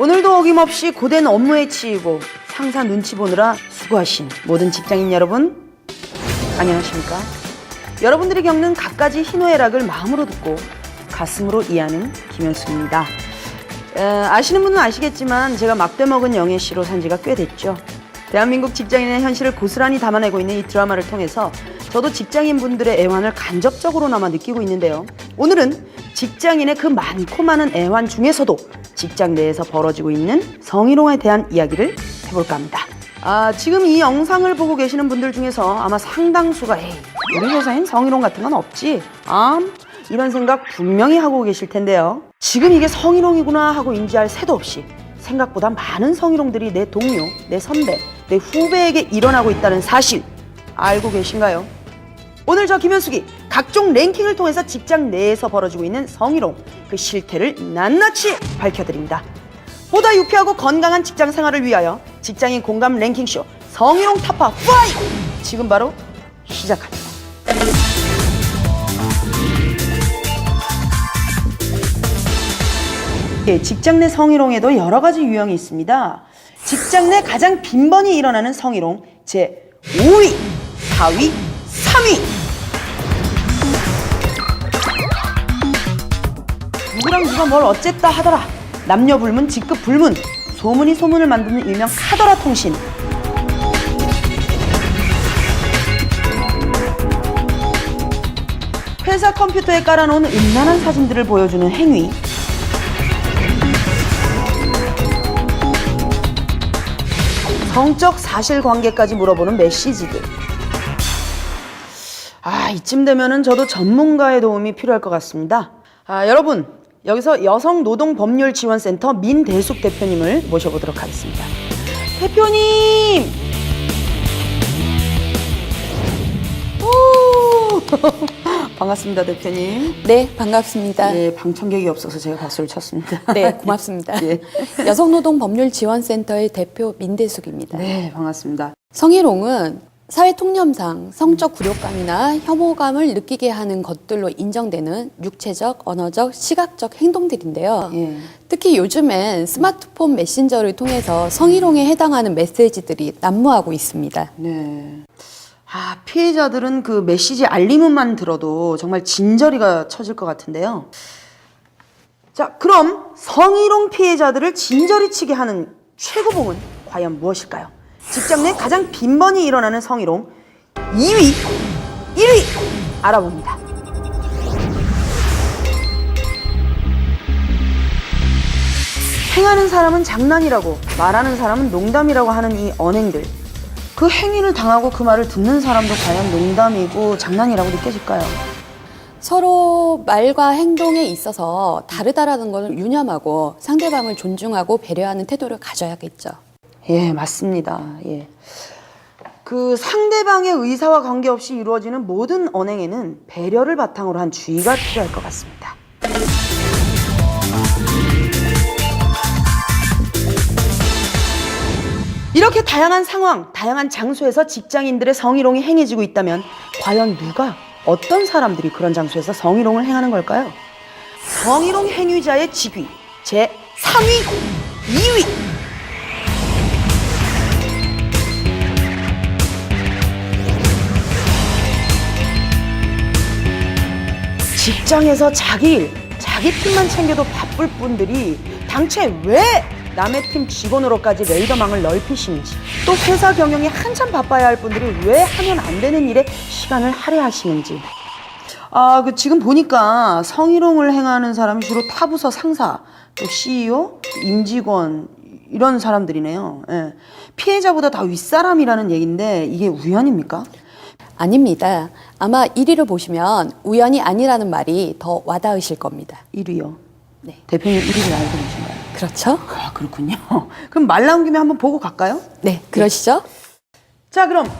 오늘도 어김없이 고된 업무에 치이고 상사 눈치 보느라 수고하신 모든 직장인 여러분, 안녕하십니까? 여러분들이 겪는 갖가지 희노애락을 마음으로 듣고 가슴으로 이해하는 김현숙입니다. 아시는 분은 아시겠지만 제가 막대먹은 영애씨로 산 지가 꽤 됐죠. 대한민국 직장인의 현실을 고스란히 담아내고 있는 이 드라마를 통해서 저도 직장인분들의 애환을 간접적으로나마 느끼고 있는데요. 오늘은 직장인의 그 많고 많은 애환 중에서도 직장 내에서 벌어지고 있는 성희롱에 대한 이야기를 해볼까 합니다. 지금 이 영상을 보고 계시는 분들 중에서 아마 상당수가 우리 회사엔 성희롱 같은 건 없지? 이런 생각 분명히 하고 계실 텐데요. 지금 이게 성희롱이구나 하고 인지할 새도 없이 생각보다 많은 성희롱들이 내 동료, 내 선배, 내 후배에게 일어나고 있다는 사실 알고 계신가요? 오늘 저 김현숙이 각종 랭킹을 통해서 직장 내에서 벌어지고 있는 성희롱, 그 실태를 낱낱이 밝혀드립니다. 보다 유쾌하고 건강한 직장 생활을 위하여 직장인 공감 랭킹쇼 성희롱 타파 5! 지금 바로 시작합니다. 직장 내 성희롱에도 여러 가지 유형이 있습니다. 직장 내 가장 빈번히 일어나는 성희롱 제 5위, 4위, 3위. 누구랑 누가 뭘 어쨌다 하더라. 남녀 불문, 직급 불문, 소문이 소문을 만드는 일명 카더라 통신. 회사 컴퓨터에 깔아놓은 음란한 사진들을 보여주는 행위. 성적 사실관계까지 물어보는 메시지들. 이쯤 되면은 저도 전문가의 도움이 필요할 것 같습니다. 여러분, 여기서 여성노동법률지원센터 민대숙 대표님을 모셔보도록 하겠습니다. 대표님! 반갑습니다, 대표님. 네, 반갑습니다. 네, 방청객이 없어서 제가 박수를 쳤습니다. 네, 고맙습니다. 네. 여성노동법률지원센터의 대표 민대숙입니다. 네, 반갑습니다. 성희롱은 사회통념상 성적 굴욕감이나 혐오감을 느끼게 하는 것들로 인정되는 육체적, 언어적, 시각적 행동들인데요. 예. 특히 요즘엔 스마트폰 메신저를 통해서 성희롱에 해당하는 메시지들이 난무하고 있습니다. 네. 피해자들은 그 메시지 알림음만 들어도 정말 진저리가 쳐질 것 같은데요. 자, 그럼 성희롱 피해자들을 진저리 치게 하는 최고봉은 과연 무엇일까요? 직장 내 가장 빈번히 일어나는 성희롱 2위, 1위 알아봅니다. 행하는 사람은 장난이라고, 말하는 사람은 농담이라고 하는 이 언행들. 그 행위를 당하고 그 말을 듣는 사람도 과연 농담이고 장난이라고 느껴질까요? 서로 말과 행동에 있어서 다르다라는 것을 유념하고 상대방을 존중하고 배려하는 태도를 가져야겠죠. 예, 맞습니다. 예. 그 상대방의 의사와 관계없이 이루어지는 모든 언행에는 배려를 바탕으로 한 주의가 필요할 것 같습니다. 이렇게 다양한 상황, 다양한 장소에서 직장인들의 성희롱이 행해지고 있다면 과연 누가, 어떤 사람들이 그런 장소에서 성희롱을 행하는 걸까요? 성희롱 행위자의 직위 제 3위, 2위. 직장에서 자기 일, 자기 팀만 챙겨도 바쁠 분들이 당최 왜 남의 팀 직원으로까지 레이더망을 넓히시는지, 또 회사 경영이 한참 바빠야 할 분들이 왜 하면 안 되는 일에 시간을 할애하시는지. 지금 보니까 성희롱을 행하는 사람이 주로 타부서 상사, 또 CEO, 임직원 이런 사람들이네요. 예. 피해자보다 다 윗사람이라는 얘기인데 이게 우연입니까? 아닙니다. 아마 1위를 보시면 우연이 아니라는 말이 더 와닿으실 겁니다. 1위요? 네. 대표님 1위를 알고 계신가요? 그렇죠? 그렇군요. 그럼 말 나온 김에 한번 보고 갈까요? 네, 그러시죠? 자, 그럼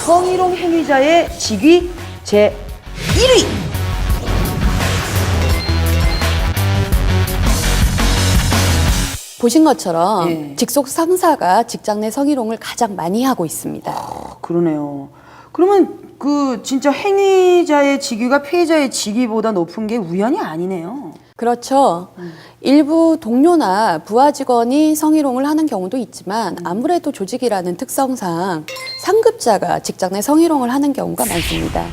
성희롱 행위자의 직위 제 1위. 보신 것처럼 예. 직속 상사가 직장 내 성희롱을 가장 많이 하고 있습니다. 그러네요. 그러면 그 진짜 행위자의 직위가 피해자의 직위보다 높은 게 우연이 아니네요. 그렇죠. 일부 동료나 부하 직원이 성희롱을 하는 경우도 있지만 아무래도 조직이라는 특성상 상급자가 직장 내 성희롱을 하는 경우가 많습니다.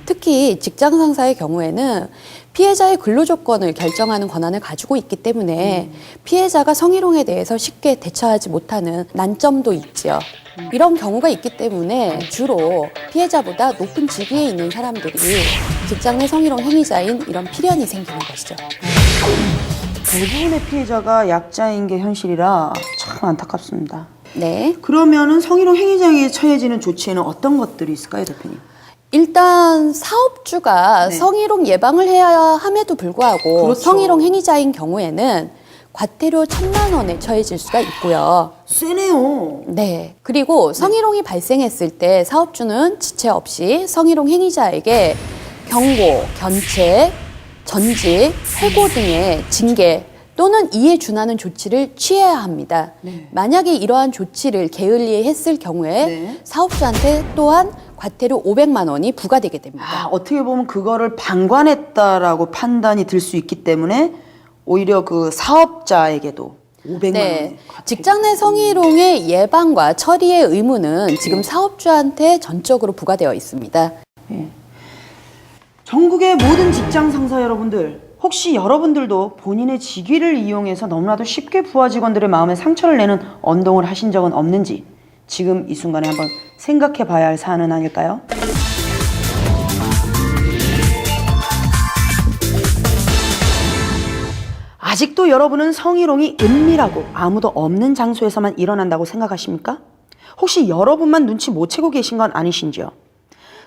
특히 직장 상사의 경우에는 피해자의 근로 조건을 결정하는 권한을 가지고 있기 때문에 피해자가 성희롱에 대해서 쉽게 대처하지 못하는 난점도 있지요. 이런 경우가 있기 때문에 주로 피해자보다 높은 직위에 있는 사람들이 직장 내 성희롱 행위자인 이런 필연이 생기는 것이죠. 대부분의 피해자가 약자인 게 현실이라 참 안타깝습니다. 네. 그러면은 성희롱 행위자에게 처해지는 조치에는 어떤 것들이 있을까요, 대표님? 일단 사업주가 네. 성희롱 예방을 해야 함에도 불구하고 그렇죠. 성희롱 행위자인 경우에는 과태료 1,000만 원에 처해질 수가 있고요. 세네요. 네. 그리고 성희롱이 발생했을 때 사업주는 지체 없이 성희롱 행위자에게 경고, 견책, 전직, 해고 등의 징계 또는 이에 준하는 조치를 취해야 합니다. 네. 만약에 이러한 조치를 게을리에 했을 경우에 네. 사업주한테 또한 과태료 500만 원이 부과되게 됩니다. 아, 어떻게 보면 그거를 방관했다라고 판단이 들 수 있기 때문에 오히려 그 사업자에게도 500만 원. 네. 직장 내 성희롱의 예방과 처리의 의무는 지금 사업주한테 전적으로 부과되어 있습니다. 전국의 모든 직장 상사 여러분들, 혹시 여러분들도 본인의 직위를 이용해서 너무나도 쉽게 부하 직원들의 마음에 상처를 내는 언동을 하신 적은 없는지 지금 이 순간에 한번 생각해 봐야 할 사안은 아닐까요? 아직도 여러분은 성희롱이 은밀하고 아무도 없는 장소에서만 일어난다고 생각하십니까? 혹시 여러분만 눈치 못 채고 계신 건 아니신지요?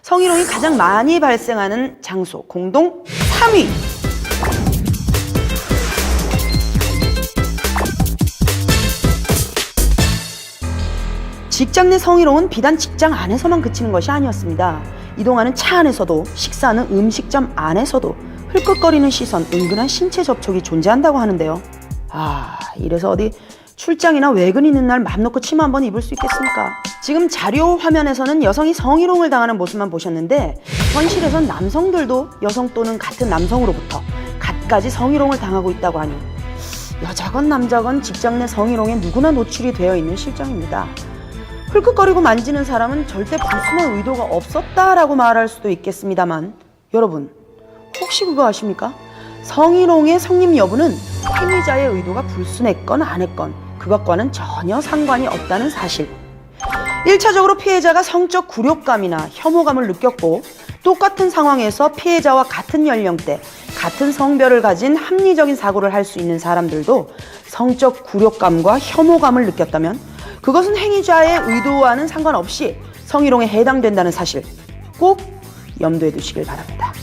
성희롱이 가장 많이 발생하는 장소 공동 3위. 직장 내 성희롱은 비단 직장 안에서만 그치는 것이 아니었습니다. 이동하는 차 안에서도, 식사하는 음식점 안에서도 흘끗거리는 시선, 은근한 신체 접촉이 존재한다고 하는데요. 아, 이래서 어디 출장이나 외근 있는 날 맘 놓고 치마 한번 입을 수 있겠습니까? 지금 자료 화면에서는 여성이 성희롱을 당하는 모습만 보셨는데 현실에선 남성들도 여성 또는 같은 남성으로부터 갖가지 성희롱을 당하고 있다고 하니 여자건 남자건 직장 내 성희롱에 누구나 노출이 되어 있는 실정입니다. 흘끗거리고 만지는 사람은 절대 불순한 의도가 없었다라고 말할 수도 있겠습니다만 여러분 혹시 그거 아십니까? 성희롱의 성립 여부는 행위자의 의도가 불순했건 안 했건 그것과는 전혀 상관이 없다는 사실. 1차적으로 피해자가 성적 굴욕감이나 혐오감을 느꼈고 똑같은 상황에서 피해자와 같은 연령대, 같은 성별을 가진 합리적인 사고를 할 수 있는 사람들도 성적 굴욕감과 혐오감을 느꼈다면 그것은 행위자의 의도와는 상관없이 성희롱에 해당된다는 사실 꼭 염두에 두시길 바랍니다.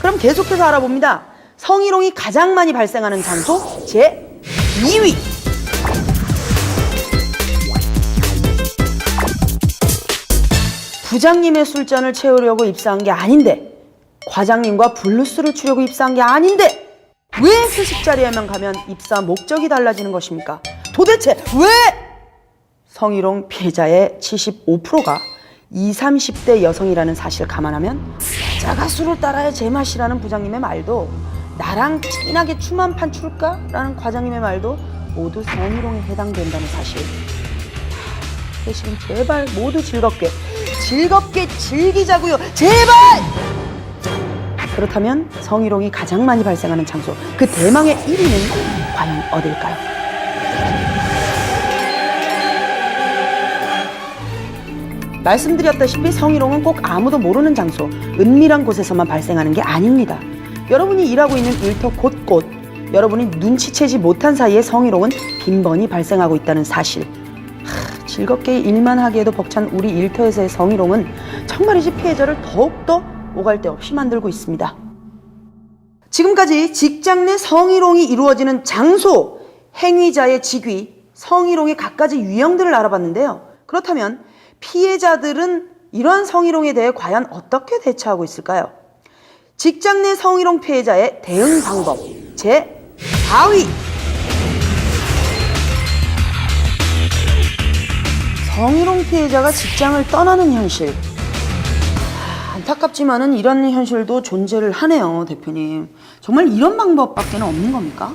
그럼 계속해서 알아봅니다. 성희롱이 가장 많이 발생하는 장소 제2위. 부장님의 술잔을 채우려고 입사한 게 아닌데 과장님과 블루스를 추려고 입사한 게 아닌데 왜 회식 자리에만 가면 입사 목적이 달라지는 것입니까? 도대체 왜? 성희롱 피해자의 75%가 20, 30대 여성이라는 사실을 감안하면 여자가 술을 따라야 제맛이라는 부장님의 말도 나랑 진하게 춤 한 판 출까? 라는 과장님의 말도 모두 성희롱에 해당된다는 사실. 회식은 제발 모두 즐겁게 즐기자고요. 제발! 그렇다면 성희롱이 가장 많이 발생하는 장소 그 대망의 1위는 과연 어딜까요? 말씀드렸다시피 성희롱은 꼭 아무도 모르는 장소, 은밀한 곳에서만 발생하는 게 아닙니다. 여러분이 일하고 있는 일터 곳곳, 여러분이 눈치채지 못한 사이에 성희롱은 빈번히 발생하고 있다는 사실. 즐겁게 일만 하기에도 벅찬 우리 일터에서의 성희롱은 정말이지 피해자를 더욱더 오갈 데 없이 만들고 있습니다. 지금까지 직장 내 성희롱이 이루어지는 장소, 행위자의 직위, 성희롱의 갖가지 유형들을 알아봤는데요. 그렇다면 피해자들은 이러한 성희롱에 대해 과연 어떻게 대처하고 있을까요? 직장 내 성희롱 피해자의 대응 방법 제4위. 성희롱 피해자가 직장을 떠나는 현실. 안타깝지만은 이런 현실도 존재를 하네요, 대표님. 정말 이런 방법밖에 없는 겁니까?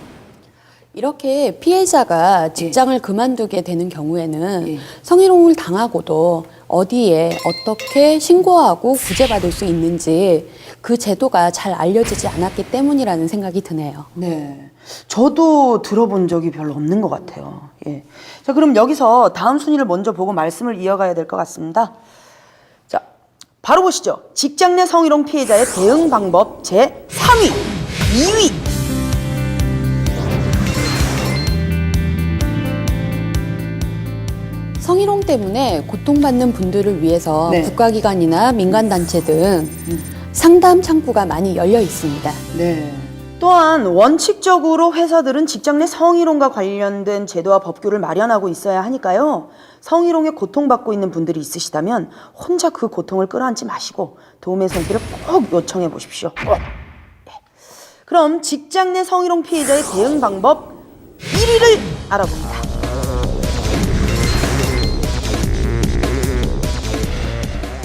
이렇게 피해자가 직장을 그만두게 되는 경우에는 예. 성희롱을 당하고도 어디에 어떻게 신고하고 구제받을 수 있는지 그 제도가 잘 알려지지 않았기 때문이라는 생각이 드네요. 네. 저도 들어본 적이 별로 없는 것 같아요. 예. 자, 그럼 여기서 다음 순위를 먼저 보고 말씀을 이어가야 될 것 같습니다. 자, 바로 보시죠. 직장 내 성희롱 피해자의 대응 방법 제 3위, 2위. 성희롱 때문에 고통받는 분들을 위해서 네. 국가기관이나 민간단체 등 상담 창구가 많이 열려 있습니다. 네. 또한 원칙적으로 회사들은 직장 내 성희롱과 관련된 제도와 법규를 마련하고 있어야 하니까요. 성희롱에 고통받고 있는 분들이 있으시다면 혼자 그 고통을 끌어안지 마시고 도움의 손길을 꼭 요청해 보십시오. 꼭. 네. 그럼 직장 내 성희롱 피해자의 대응 방법 1위를 알아봅니다.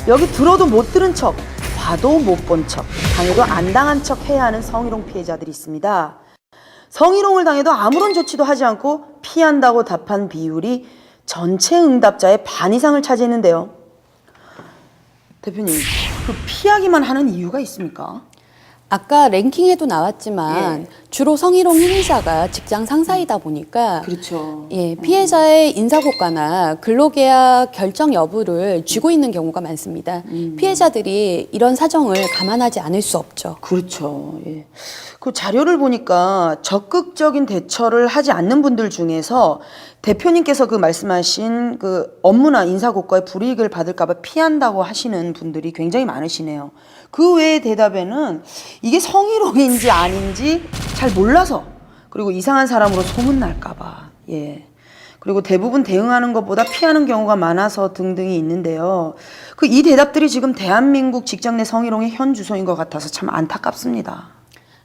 여기 들어도 못 들은 척, 봐도 못 본 척, 당해도 안 당한 척 해야 하는 성희롱 피해자들이 있습니다. 성희롱을 당해도 아무런 조치도 하지 않고 피한다고 답한 비율이 전체 응답자의 반 이상을 차지했는데요. 대표님, 그 피하기만 하는 이유가 있습니까? 아까 랭킹에도 나왔지만 주로 성희롱 행위자가 직장 상사이다 보니까 그렇죠. 예, 피해자의 인사고과나 근로계약 결정 여부를 쥐고 있는 경우가 많습니다. 피해자들이 이런 사정을 감안하지 않을 수 없죠. 그렇죠. 예. 그 자료를 보니까 적극적인 대처를 하지 않는 분들 중에서 대표님께서 그 말씀하신 그 업무나 인사고과의 불이익을 받을까봐 피한다고 하시는 분들이 굉장히 많으시네요. 그 외의 대답에는 이게 성희롱인지 아닌지 잘 몰라서, 그리고 이상한 사람으로 소문날까봐, 예. 그리고 대부분 대응하는 것보다 피하는 경우가 많아서 등등이 있는데요. 그 이 대답들이 지금 대한민국 직장 내 성희롱의 현 주소인 것 같아서 참 안타깝습니다.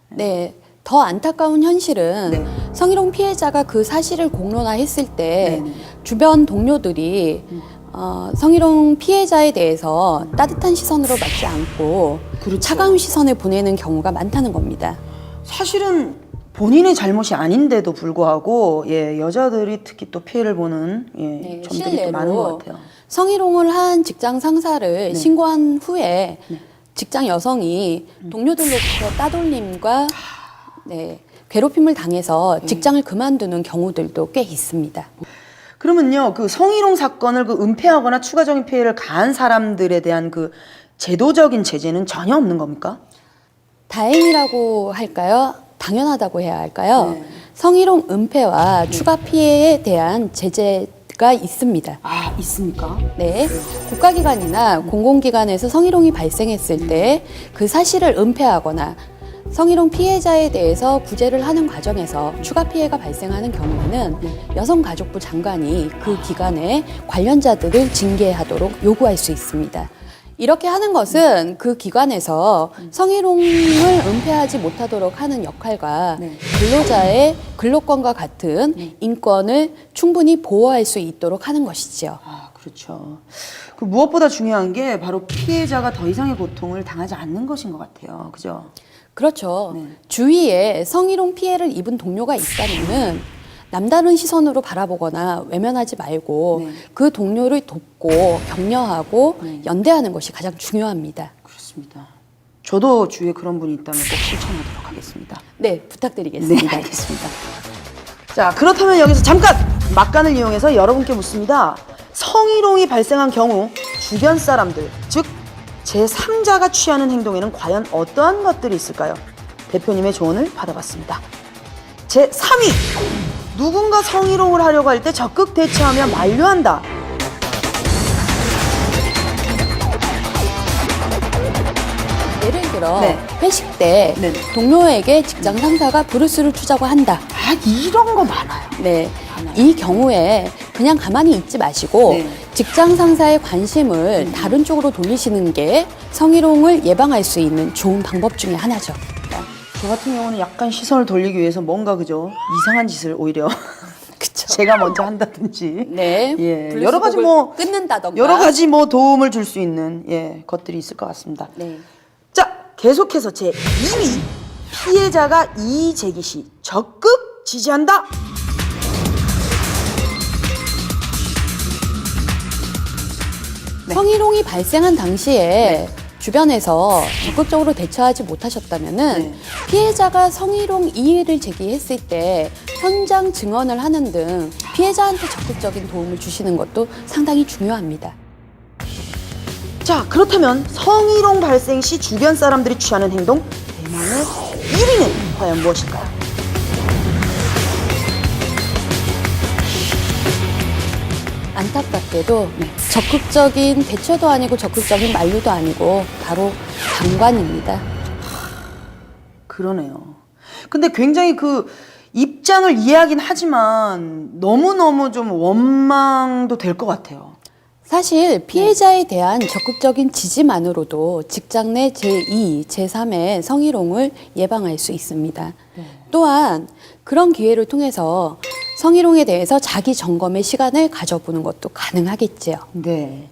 네. 더 안타까운 현실은 네. 성희롱 피해자가 그 사실을 공론화했을 때 네네. 주변 동료들이 성희롱 피해자에 대해서 따뜻한 시선으로 맞지 않고 그렇죠. 차가운 시선을 보내는 경우가 많다는 겁니다. 사실은 본인의 잘못이 아닌데도 불구하고 예, 여자들이 특히 또 피해를 보는 예, 점들이 또 많은 것 같아요. 성희롱을 한 직장 상사를 신고한 후에 직장 여성이 동료들로부터 따돌림과 괴롭힘을 당해서 직장을 그만두는 경우들도 꽤 있습니다. 그러면요, 그 성희롱 사건을 그 은폐하거나 추가적인 피해를 가한 사람들에 대한 그 제도적인 제재는 전혀 없는 겁니까? 다행이라고 할까요? 당연하다고 해야 할까요? 네. 성희롱 은폐와 추가 피해에 대한 제재가 있습니다. 아, 있습니까? 네. 국가기관이나 공공기관에서 성희롱이 발생했을 때 그 사실을 은폐하거나 성희롱 피해자에 대해서 구제를 하는 과정에서 추가 피해가 발생하는 경우에는 여성가족부 장관이 그 기관의 관련자들을 징계하도록 요구할 수 있습니다. 이렇게 하는 것은 그 기관에서 성희롱을 은폐하지 못하도록 하는 역할과 근로자의 근로권과 같은 인권을 충분히 보호할 수 있도록 하는 것이지요. 아, 그렇죠. 그 무엇보다 중요한 게 바로 피해자가 더 이상의 고통을 당하지 않는 것인 것 같아요. 그죠? 그렇죠. 주위에 성희롱 피해를 입은 동료가 있다면은 남다른 시선으로 바라보거나 외면하지 말고 그 동료를 돕고 격려하고 연대하는 것이 가장 중요합니다. 그렇습니다. 저도 주위에 그런 분이 있다면 꼭 실천하도록 하겠습니다. 네, 부탁드리겠습니다. 네, 알겠습니다. 자, 그렇다면 여기서 잠깐 막간을 이용해서 여러분께 묻습니다. 성희롱이 발생한 경우 주변 사람들, 즉 제3자가 취하는 행동에는 과연 어떠한 것들이 있을까요? 대표님의 조언을 받아봤습니다. 제3위! 누군가 성희롱을 하려고 할 때 적극 대처하며 만류한다. 예를 들어 네. 회식 때 네. 동료에게 직장 상사가 브루스를 추자고 한다. 아, 이런 거 많아요. 네. 이 경우에 그냥 가만히 있지 마시고 네. 직장 상사의 관심을 다른 쪽으로 돌리시는 게 성희롱을 예방할 수 있는 좋은 방법 중에 하나죠. 저 같은 경우는 약간 시선을 돌리기 위해서 뭔가 그죠? 이상한 짓을 오히려 그쵸. 제가 먼저 한다든지 네. 예, 여러 가지 뭐 끊는다던가 여러 가지 뭐 도움을 줄 수 있는 예, 것들이 있을 것 같습니다. 네. 자, 계속해서 제 2위 피해자가 이의 제기 시 적극 지지한다. 네. 성희롱이 발생한 당시에 주변에서 적극적으로 대처하지 못하셨다면은 네. 피해자가 성희롱 이의를 제기했을 때 현장 증언을 하는 등 피해자한테 적극적인 도움을 주시는 것도 상당히 중요합니다. 자, 그렇다면 성희롱 발생 시 주변 사람들이 취하는 행동 대망의 1위는 과연 무엇일까요? 안타깝게도 적극적인 대처도 아니고 적극적인 만류도 아니고 바로 방관입니다. 그러네요. 근데 굉장히 그 입장을 이해하긴 하지만 너무너무 좀 원망도 될 것 같아요. 사실 피해자에 대한 적극적인 지지만으로도 직장 내 제2, 제3의 성희롱을 예방할 수 있습니다. 또한 그런 기회를 통해서 성희롱에 대해서 자기 점검의 시간을 가져보는 것도 가능하겠지요. 네.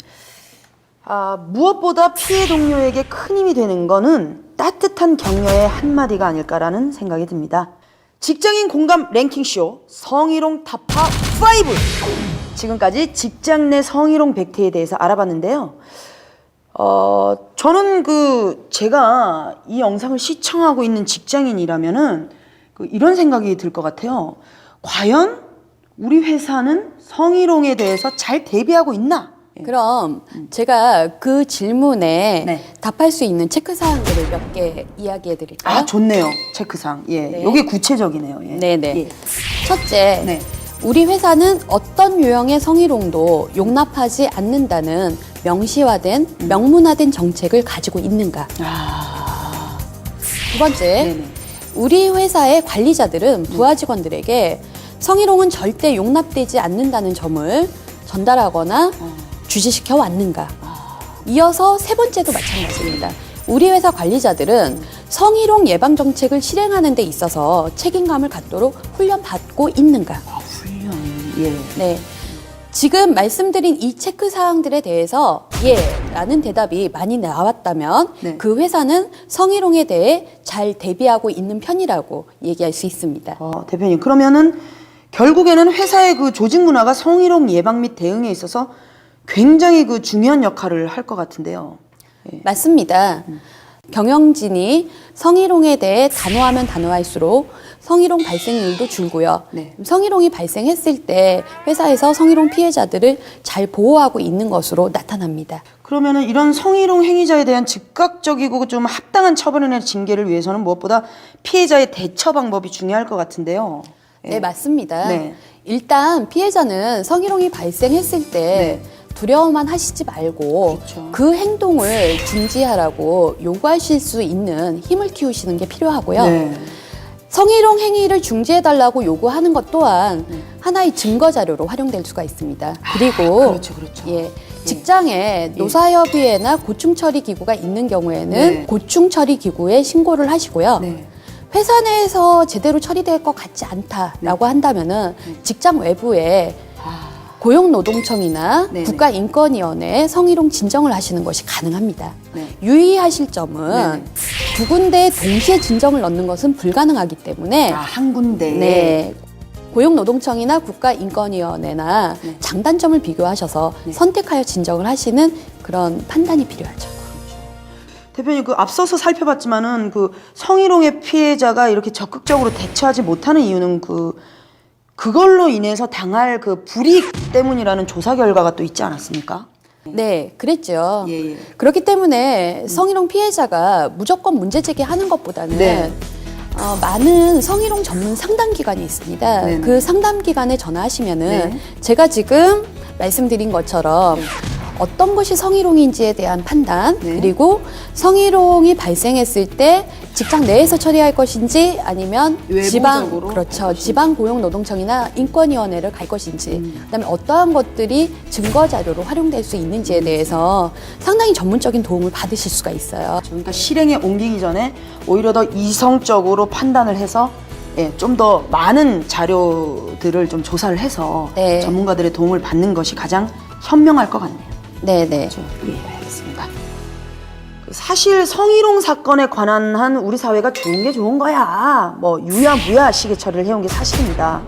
무엇보다 피해 동료에게 큰 힘이 되는 거는 따뜻한 격려의 한마디가 아닐까라는 생각이 듭니다. 직장인 공감 랭킹쇼 성희롱 타파 5! 지금까지 직장 내 성희롱 백태에 대해서 알아봤는데요. 저는 제가 이 영상을 시청하고 있는 직장인이라면은 이런 생각이 들 것 같아요. 과연 우리 회사는 성희롱에 대해서 잘 대비하고 있나? 그럼 제가 그 질문에 네. 답할 수 있는 체크사항들을 몇 개 이야기해 드릴까요? 좋네요. 체크상. 예. 네. 요게 구체적이네요. 예. 네네. 예. 첫째, 네. 우리 회사는 어떤 유형의 성희롱도 용납하지 않는다는 명시화된, 명문화된 정책을 가지고 있는가? 두 번째, 네네. 우리 회사의 관리자들은 부하 직원들에게 성희롱은 절대 용납되지 않는다는 점을 전달하거나 주지시켜 왔는가? 이어서 세 번째도 마찬가지입니다. 우리 회사 관리자들은 성희롱 예방 정책을 실행하는 데 있어서 책임감을 갖도록 훈련받고 있는가? 훈련. 예. 네. 지금 말씀드린 이 체크 사항들에 대해서 예라는 대답이 많이 나왔다면 네. 그 회사는 성희롱에 대해 잘 대비하고 있는 편이라고 얘기할 수 있습니다. 대표님, 그러면은 결국에는 회사의 조직 문화가 성희롱 예방 및 대응에 있어서 굉장히 중요한 역할을 할 것 같은데요. 예. 맞습니다. 경영진이 성희롱에 대해 단호하면 단호할수록 성희롱 발생률도 줄고요. 네. 성희롱이 발생했을 때 회사에서 성희롱 피해자들을 잘 보호하고 있는 것으로 나타납니다. 그러면은 이런 성희롱 행위자에 대한 즉각적이고 좀 합당한 처벌이나 징계를 위해서는 무엇보다 피해자의 대처 방법이 중요할 것 같은데요. 예. 네, 맞습니다. 네. 일단 피해자는 성희롱이 발생했을 때 네. 두려워만 하시지 말고 그렇죠. 그 행동을 중지하라고 요구하실 수 있는 힘을 키우시는 게 필요하고요. 네. 성희롱 행위를 중지해달라고 요구하는 것 또한 하나의 증거 자료로 활용될 수가 있습니다. 그리고 그렇죠, 그렇죠. 예, 직장에 노사협의회나 고충처리기구가 있는 경우에는 네. 고충처리기구에 신고를 하시고요. 네. 회사 내에서 제대로 처리될 것 같지 않다라고 한다면은 직장 외부에 고용노동청이나 네네. 국가인권위원회에 성희롱 진정을 하시는 것이 가능합니다. 네. 유의하실 점은 네네. 두 군데에 동시에 진정을 넣는 것은 불가능하기 때문에 한 군데. 네. 고용노동청이나 국가인권위원회나 네. 장단점을 비교하셔서 선택하여 진정을 하시는 그런 판단이 필요하죠. 대표님, 앞서서 살펴봤지만은 성희롱의 피해자가 이렇게 적극적으로 대처하지 못하는 이유는 그걸로 인해서 당할 불이익 때문이라는 조사 결과가 또 있지 않았습니까? 네, 그랬죠. 예, 예. 그렇기 때문에 성희롱 피해자가 무조건 문제 제기하는 것보다는 네. 많은 성희롱 전문 상담 기관이 있습니다. 네네. 그 상담 기관에 전화하시면은 네. 제가 지금 말씀드린 것처럼 어떤 것이 성희롱인지에 대한 판단, 네. 그리고 성희롱이 발생했을 때 직장 내에서 처리할 것인지 아니면 외부적으로 그렇죠. 지방고용노동청이나 인권위원회를 갈 것인지, 그다음에 어떠한 것들이 증거 자료로 활용될 수 있는지에 대해서 상당히 전문적인 도움을 받으실 수가 있어요. 그러니까 실행에 옮기기 전에 오히려 더 이성적으로 판단을 해서 좀 더 많은 자료들을 좀 조사를 해서 네. 전문가들의 도움을 받는 것이 가장 현명할 것 같네요. 네네. 예, 알겠습니다. 사실 성희롱 사건에 관한 한 우리 사회가 좋은 게 좋은 거야. 뭐 유야무야 시계 처리를 해온 게 사실입니다.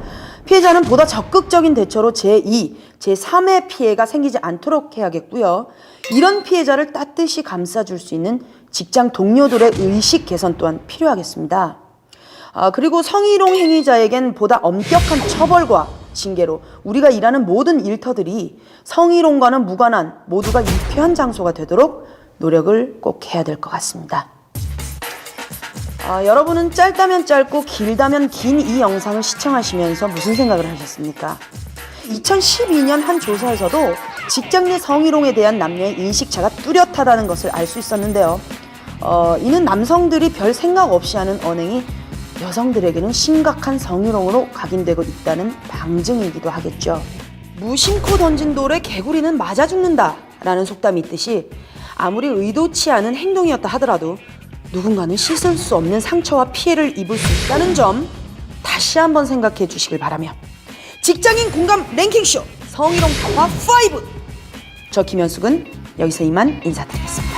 피해자는 보다 적극적인 대처로 제2, 제3의 피해가 생기지 않도록 해야겠고요. 이런 피해자를 따뜻이 감싸줄 수 있는 직장 동료들의 의식 개선 또한 필요하겠습니다. 그리고 성희롱 행위자에겐 보다 엄격한 처벌과 징계로 우리가 일하는 모든 일터들이 성희롱과는 무관한 모두가 유쾌한 장소가 되도록 노력을 꼭 해야 될 것 같습니다. 여러분은 짧다면 짧고 길다면 긴 이 영상을 시청하시면서 무슨 생각을 하셨습니까? 2012년 한 조사에서도 직장 내 성희롱에 대한 남녀의 인식차가 뚜렷하다는 것을 알 수 있었는데요. 이는 남성들이 별 생각 없이 하는 언행이 여성들에게는 심각한 성희롱으로 각인되고 있다는 방증이기도 하겠죠. 무심코 던진 돌에 개구리는 맞아 죽는다 라는 속담이 있듯이 아무리 의도치 않은 행동이었다 하더라도 누군가는 씻을 수 없는 상처와 피해를 입을 수 있다는 점 다시 한번 생각해 주시길 바라며 직장인 공감 랭킹쇼 성희롱 타파 5! 저 김현숙은 여기서 이만 인사드리겠습니다.